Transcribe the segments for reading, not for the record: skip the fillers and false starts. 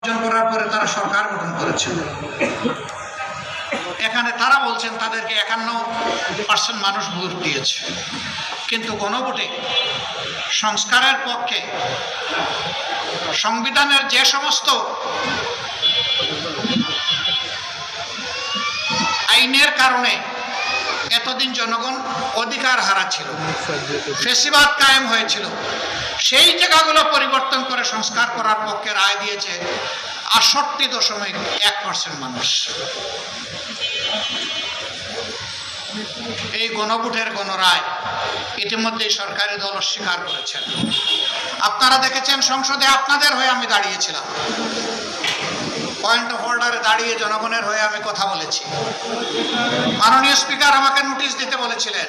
অর্জন করার পরে তারা সরকার গঠন করেছেন। এখানে তারা বলছেন তাদেরকে 51% মানুষ ভোট দিয়েছে, কিন্তু গণভোটে সংস্কারের পক্ষে সংবিধানের যে সমস্ত আইনের কারণে এতদিন জনগণ অধিকার হারাচ্ছিল, ফ্যাসিবাদ কায়েম হয়েছিল, সেই জায়গাগুলো পরিবর্তন করে সংস্কার করার পক্ষে রায় দিয়েছে 68.1% মানুষ। এই গণভোটের গণরায় ইতিমধ্যেই সরকারি দল অস্বীকার করেছেন। আপনারা দেখেছেন সংসদে আপনাদের হয়ে আমি দাঁড়িয়েছিলাম, পয়েন্ট অফ অর্ডারে দাঁড়িয়ে জনগণের হয়ে আমি কথা বলেছি। মাননীয় স্পিকার আমাকে নোটিশ দিতে বলেছিলেন,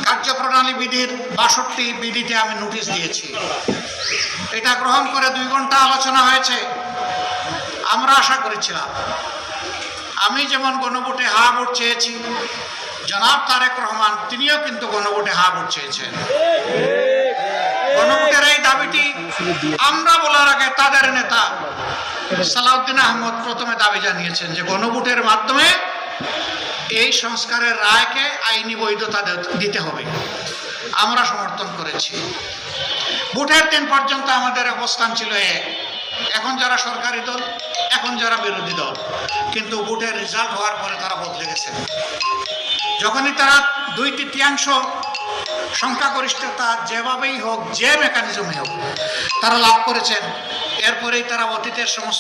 কার্যপ্রণালী বিধির 62 বিধিতে আমি নোটিশ দিয়েছি। এটা গ্রহণ করে 2 ঘন্টা আলোচনা হয়েছে। আমরা আশা করেছিলাম, আমি যেমন গণভোটে হা ভোট চেয়েছি, জনাব তারেক রহমান তিনিও কিন্তু গণভোটে হা ভোট চেয়েছেন। গণভোটের এই দাবিটি আমরা বলার আগে তাদের নেতা সালাউদ্দিন আহমদ প্রথমে দাবি জানিয়েছেন যে গণভোটের মাধ্যমে এই সংস্কারের রায়কে আইনি বৈধতা দিতে হবে। আমরা সমর্থন করেছি। ভোটের দিন পর্যন্ত আমাদের অবস্থান ছিল এখন যারা সরকারি দল, এখন যারা বিরোধী দল, কিন্তু ভোটের রেজাল্ট হওয়ার পরে তারা বদলে গেছে। যখনই তারা 2/3 সংখ্যাগরিষ্ঠতা যেভাবেই হোক, যে মেকানিজমে হোক তারা লাভ করেছেন, এরপরেই তারা অতীতের সমস্ত